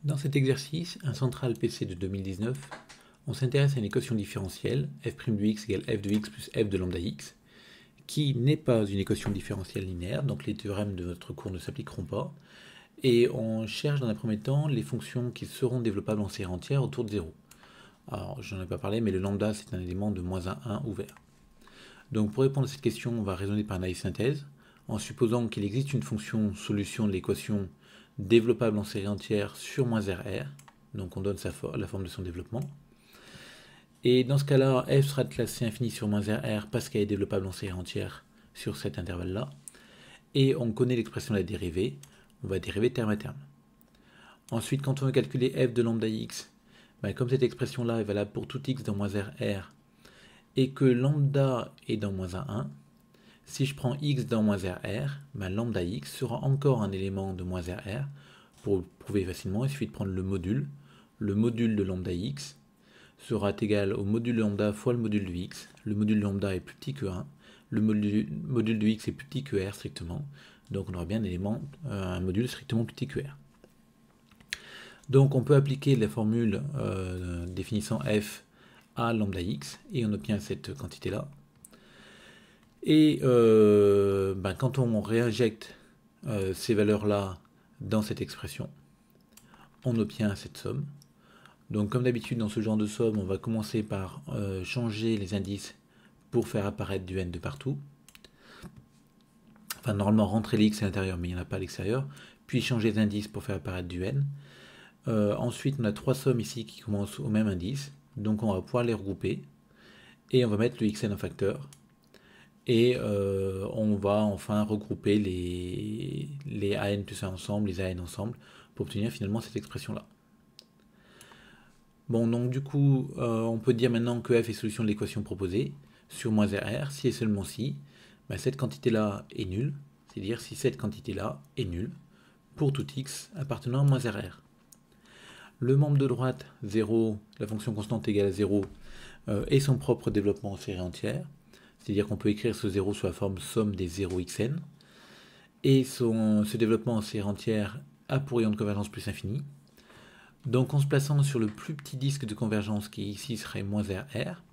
Dans cet exercice, un central PC de 2019, on s'intéresse à une équation différentielle, f' de x égale f de x plus f de lambda x, qui n'est pas une équation différentielle linéaire, donc les théorèmes de notre cours ne s'appliqueront pas, et on cherche dans un premier temps les fonctions qui seront développables en série entière autour de 0. Alors, j'en ai pas parlé, mais le lambda, c'est un élément de moins 1, 1 ouvert. Donc pour répondre à cette question, on va raisonner par analyse synthèse, en supposant qu'il existe une fonction solution de l'équation développable en série entière sur moins RR, donc on donne la forme de son développement. Et dans ce cas-là, f sera de classe C infini sur moins RR parce qu'elle est développable en série entière sur cet intervalle-là. Et on connaît l'expression de la dérivée, on va dériver terme à terme. Ensuite, quand on veut calculer f de lambda x, comme cette expression-là est valable pour tout x dans moins RR, et que lambda est dans moins 1, si je prends x dans moins RR, lambda x sera encore un élément de moins RR. Pour le prouver facilement, il suffit de prendre le module. Le module de lambda x sera égal au module de lambda fois le module de x. Le module de lambda est plus petit que 1. Le module de x est plus petit que r strictement. Donc on aura bien un module strictement plus petit que r. Donc on peut appliquer la formule définissant f à lambda x et on obtient cette quantité-là. Et quand on réinjecte ces valeurs-là dans cette expression, on obtient cette somme. Donc comme d'habitude dans ce genre de somme, on va commencer par changer les indices pour faire apparaître du n de partout. Enfin normalement rentrer les x à l'intérieur, mais il n'y en a pas à l'extérieur. Puis changer les indices pour faire apparaître du n. Ensuite on a trois sommes ici qui commencent au même indice. Donc on va pouvoir les regrouper. Et on va mettre le xn en facteur. Et on va enfin regrouper les an plus 1 ensemble, les an ensemble, pour obtenir finalement cette expression-là. Bon, donc du coup, on peut dire maintenant que f est solution de l'équation proposée, sur moins RR, si et seulement si, cette quantité-là est nulle, c'est-à-dire si cette quantité-là est nulle, pour tout x appartenant à moins RR. Le membre de droite, 0, la fonction constante égale à 0, est son propre développement en série entière. C'est-à-dire qu'on peut écrire ce 0 sous la forme somme des 0xn. Et ce développement en série entière a pour rayon de convergence plus infini. Donc en se plaçant sur le plus petit disque de convergence qui ici serait moins RR,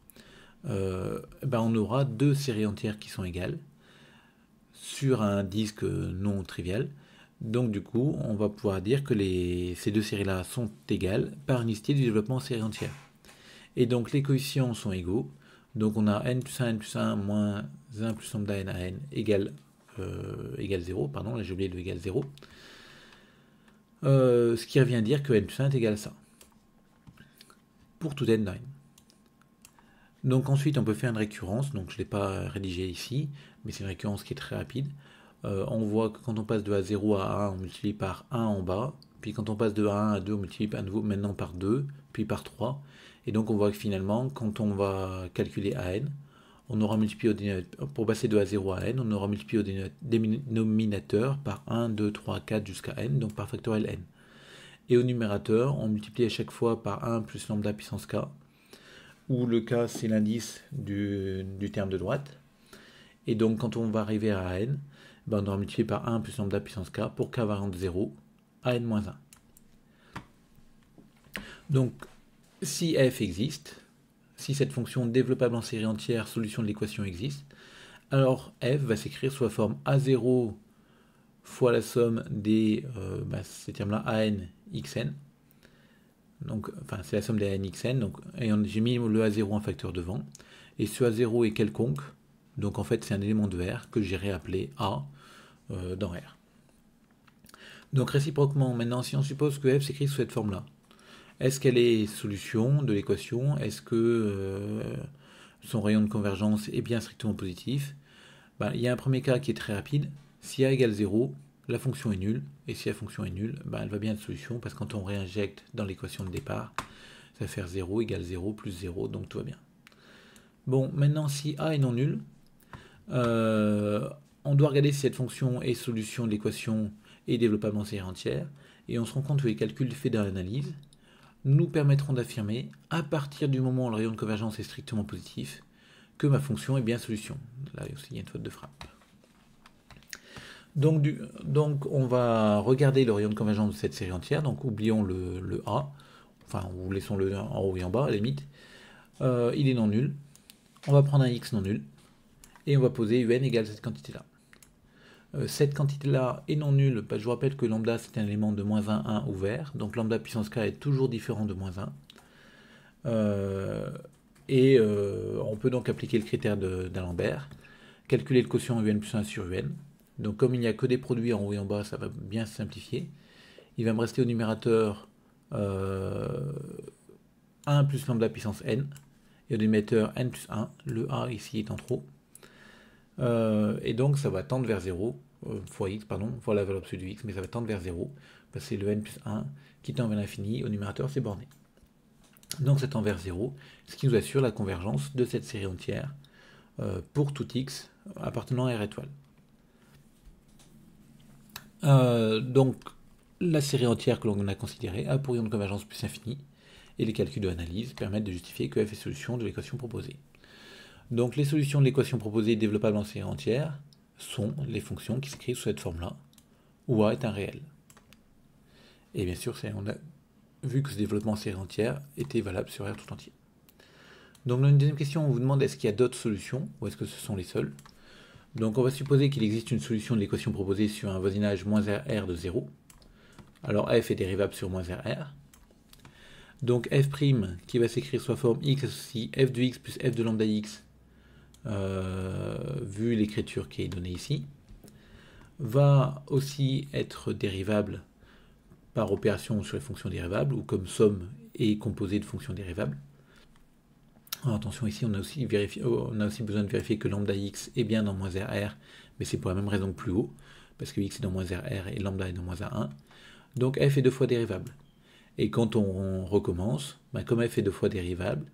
on aura deux séries entières qui sont égales sur un disque non trivial. Donc du coup, on va pouvoir dire que ces deux séries-là sont égales par unicité du développement en série entière. Et donc les coefficients sont égaux. Donc on a n plus 1 moins 1 plus lambda n à n égale 0. Pardon, là j'ai oublié le égal 0. Ce qui revient à dire que n plus 1 est égal à ça. Pour tout n dans n. Donc ensuite on peut faire une récurrence. Donc je ne l'ai pas rédigé ici, mais c'est une récurrence qui est très rapide. On voit que quand on passe de A0 à 1, on multiplie par 1 en bas. Puis quand on passe de A1 à 2, on multiplie à nouveau maintenant par 2, puis par 3. Et donc on voit que finalement, quand on va calculer AN, on aura multiplié pour passer de A0 à N, on aura multiplié au dénominateur par 1, 2, 3, 4 jusqu'à N, donc par factoriel N. Et au numérateur, on multiplie à chaque fois par 1 plus lambda puissance K, où le K c'est l'indice du terme de droite. Et donc quand on va arriver à N, on aura multiplié par 1 plus lambda puissance K pour K variant de 0 à N-1. Donc si f existe, si cette fonction développable en série entière, solution de l'équation existe, alors f va s'écrire sous la forme a0 fois la somme des ces termes-là an xn. Donc, enfin, c'est la somme des an xn. Donc, j'ai mis le a0 en facteur devant. Et ce a0 est quelconque. Donc, en fait, c'est un élément de R que j'ai réappelé a dans R. Donc, réciproquement, maintenant, si on suppose que f s'écrit sous cette forme-là, est-ce qu'elle est solution de l'équation? Est-ce que son rayon de convergence est bien strictement positif? Il y a un premier cas qui est très rapide. Si a égale 0, la fonction est nulle. Et si la fonction est nulle, elle va bien être solution parce que quand on réinjecte dans l'équation de départ, ça va faire 0 égale 0 plus 0, donc tout va bien. Bon, maintenant si a est non nul, on doit regarder si cette fonction est solution de l'équation et développable en série entière. Et on se rend compte que les calculs faits dans l'analyse nous permettront d'affirmer, à partir du moment où le rayon de convergence est strictement positif, que ma fonction est bien solution. Là aussi, il y a une faute de frappe. Donc on va regarder le rayon de convergence de cette série entière, donc oublions le A, enfin ou laissons-le en haut et en bas à la limite. Il est non nul, on va prendre un x non nul, et on va poser un égale cette quantité-là. Cette quantité-là est non nulle, je vous rappelle que lambda c'est un élément de moins 1, 1 ouvert, donc lambda puissance k est toujours différent de moins 1. On peut donc appliquer le critère d'Alembert, calculer le quotient un plus 1 sur un. Donc comme il n'y a que des produits en haut et en bas, ça va bien se simplifier. Il va me rester au numérateur 1 plus lambda puissance n, et au dénominateur n plus 1, le a ici étant trop. Et donc ça va tendre vers 0, fois x, pardon, fois la valeur absolue de x, mais ça va tendre vers 0, parce que c'est le n plus 1 qui tend vers l'infini, au numérateur c'est borné. Donc ça tend vers 0, ce qui nous assure la convergence de cette série entière pour tout x appartenant à R étoile. Donc la série entière que l'on a considérée a pour rayon de convergence plus infini, et les calculs de l'analyse permettent de justifier que f est solution de l'équation proposée. Donc les solutions de l'équation proposée développable en série entière sont les fonctions qui s'écrivent sous cette forme-là, où a est un réel. Et bien sûr, on a vu que ce développement en série entière était valable sur R tout entier. Donc dans une deuxième question, on vous demande est-ce qu'il y a d'autres solutions, ou est-ce que ce sont les seules. Donc on va supposer qu'il existe une solution de l'équation proposée sur un voisinage moins R de 0. Alors f est dérivable sur moins RR. Donc f' qui va s'écrire sous la forme x associe f de x plus f de lambda x, vu l'écriture qui est donnée ici, va aussi être dérivable par opération sur les fonctions dérivables, ou comme somme et composée de fonctions dérivables. Alors attention, ici on a aussi besoin de vérifier que lambda x est bien dans moins RR, mais c'est pour la même raison que plus haut, parce que x est dans moins RR et lambda est dans moins A1. Donc f est deux fois dérivable. Et quand on recommence, comme f est deux fois dérivable,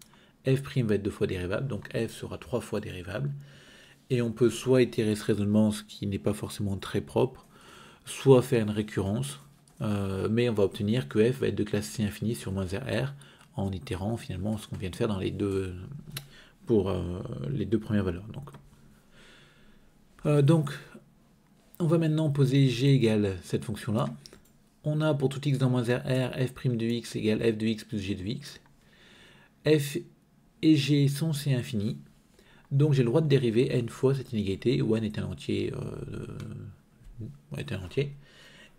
f' va être deux fois dérivable, donc f sera trois fois dérivable. Et on peut soit itérer ce raisonnement, ce qui n'est pas forcément très propre, soit faire une récurrence, mais on va obtenir que f va être de classe C infinie sur moins RR, en itérant finalement ce qu'on vient de faire dans les deux, pour les deux premières valeurs. Donc, on va maintenant poser g égale cette fonction-là. On a pour tout x dans moins RR, f' de x égale f de x plus g de x. F et g sont C infini. Donc j'ai le droit de dériver n fois cette inégalité, où n est un entier.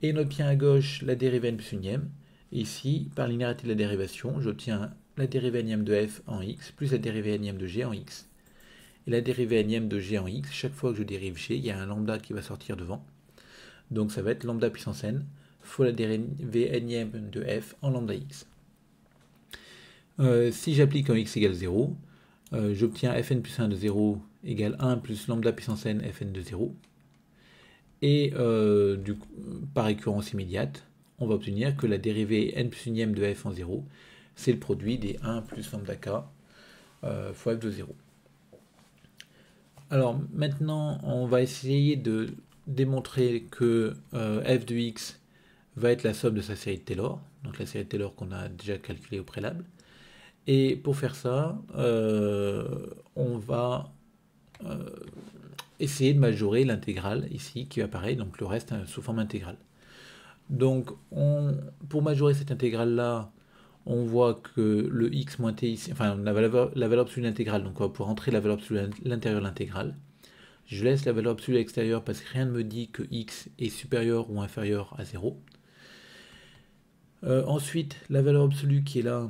Et on obtient à gauche la dérivée n plus unième. Ici, par linéarité de la dérivation, j'obtiens la dérivée énième de f en x plus la dérivée énième de g en x. Et la dérivée énième de g en x, chaque fois que je dérive g, il y a un lambda qui va sortir devant. Donc ça va être lambda puissance n fois la dérivée énième de f en lambda x. Si j'applique en x égale 0, j'obtiens fn plus 1 de 0 égale 1 plus lambda puissance n fn de 0. Et du coup, par récurrence immédiate, on va obtenir que la dérivée n plus unième de f en 0, c'est le produit des 1 plus lambda k fois f de 0. Alors maintenant, on va essayer de démontrer que f de x va être la somme de sa série de Taylor, donc la série de Taylor qu'on a déjà calculée au préalable. Et pour faire ça, on va essayer de majorer l'intégrale ici qui apparaît, donc le reste sous forme intégrale. Donc pour majorer cette intégrale-là, on voit que le x moins t ici, enfin la valeur absolue de l'intégrale, donc on va pouvoir entrer la valeur absolue à l'intérieur de l'intégrale. Je laisse la valeur absolue à l'extérieur parce que rien ne me dit que x est supérieur ou inférieur à 0. Ensuite, la valeur absolue qui est là,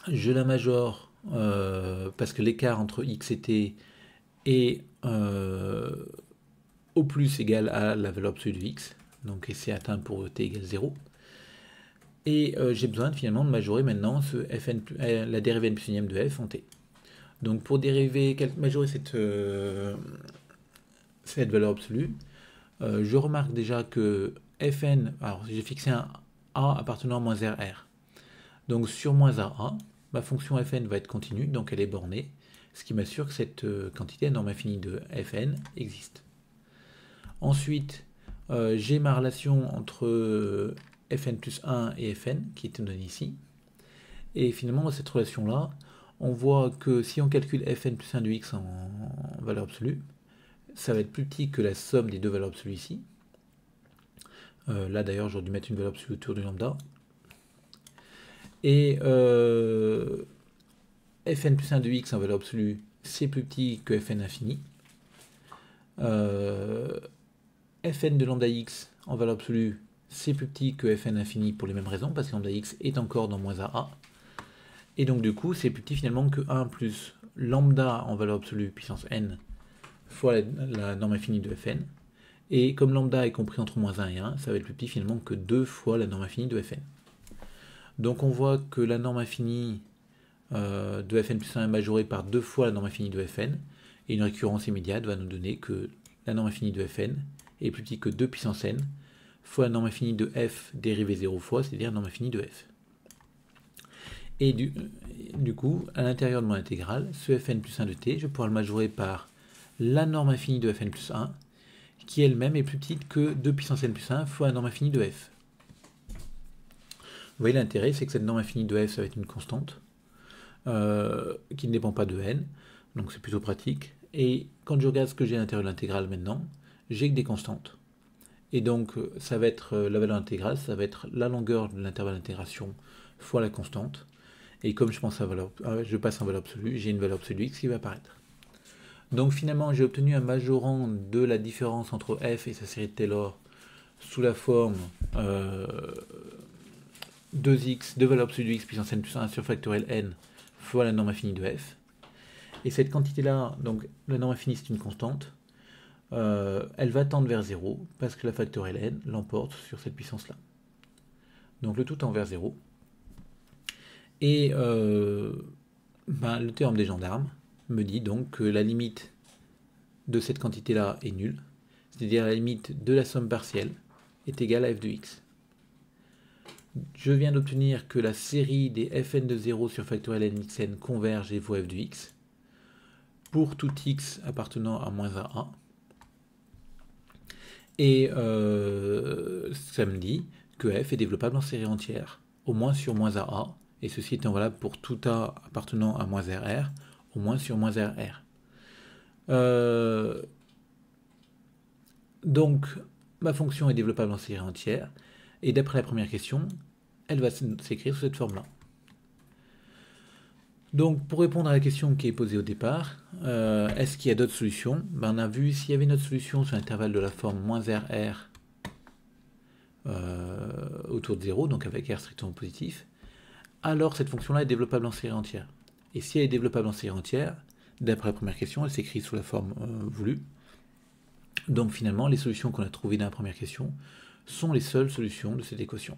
je la majore parce que l'écart entre x et t est au plus égal à la valeur absolue de x, donc c'est atteint pour t égale 0. Et j'ai besoin finalement de majorer maintenant la dérivée n plus unième de f en t. Donc pour majorer cette valeur absolue, je remarque déjà que fn, alors j'ai fixé un a appartenant à moins RR. Donc sur moins AA, ma fonction fn va être continue, donc elle est bornée, ce qui m'assure que cette quantité à norme infinie de fn existe. Ensuite, j'ai ma relation entre fn plus 1 et fn, qui est donnée ici. Et finalement, dans cette relation-là, on voit que si on calcule fn plus 1 de x en valeur absolue, ça va être plus petit que la somme des deux valeurs absolues ici. Là d'ailleurs j'aurais dû mettre une valeur absolue autour du lambda. Et fn plus 1 de x en valeur absolue, c'est plus petit que fn infini. Fn de lambda x en valeur absolue, c'est plus petit que fn infini pour les mêmes raisons, parce que lambda x est encore dans moins a. Et donc du coup, c'est plus petit finalement que 1 plus lambda en valeur absolue puissance n fois la norme infinie de fn. Et comme lambda est compris entre moins 1 et 1, ça va être plus petit finalement que 2 fois la norme infinie de fn. Donc on voit que la norme infinie de fn plus 1 est majorée par 2 fois la norme infinie de fn, et une récurrence immédiate va nous donner que la norme infinie de fn est plus petit que 2 puissance n fois la norme infinie de f dérivée 0 fois, c'est-à-dire la norme infinie de f. Et du coup, à l'intérieur de mon intégrale, ce fn plus 1 de t, je pourrais le majorer par la norme infinie de fn plus 1, qui elle-même est plus petite que 2 puissance n plus 1 fois la norme infinie de f. Vous voyez, l'intérêt, c'est que cette norme infinie de f, ça va être une constante, qui ne dépend pas de n, donc c'est plutôt pratique. Et quand je regarde ce que j'ai à l'intérieur de l'intégrale maintenant, j'ai que des constantes. Et donc, ça va être la valeur intégrale, ça va être la longueur de l'intervalle d'intégration fois la constante. Et comme je passe en valeur absolue, j'ai une valeur absolue x qui va apparaître. Donc finalement, j'ai obtenu un majorant de la différence entre f et sa série de Taylor sous la forme 2x, 2 valeurs absolues de x puissance n plus 1 sur factoriel n fois la norme infinie de f. Et cette quantité-là, donc la norme infinie c'est une constante, elle va tendre vers 0 parce que la factorielle n l'emporte sur cette puissance-là. Donc le tout tend vers 0. Et le théorème des gendarmes me dit donc que la limite de cette quantité-là est nulle, c'est-à-dire la limite de la somme partielle est égale à f de x. Je viens d'obtenir que la série des fn de 0 sur factoriel n xn converge et vaut f de x pour tout x appartenant à moins a. Et ça me dit que f est développable en série entière, au moins sur moins a, et ceci étant valable pour tout a appartenant à moins rr, au moins sur moins rr. Donc, ma fonction est développable en série entière, et d'après la première question, elle va s'écrire sous cette forme-là. Donc, pour répondre à la question qui est posée au départ, est-ce qu'il y a d'autres solutions? On a vu, s'il y avait une autre solution sur l'intervalle de la forme moins rr autour de 0, donc avec r strictement positif, alors cette fonction-là est développable en série entière. Et si elle est développable en série entière, d'après la première question, elle s'écrit sous la forme voulue. Donc finalement, les solutions qu'on a trouvées dans la première question sont les seules solutions de cette équation.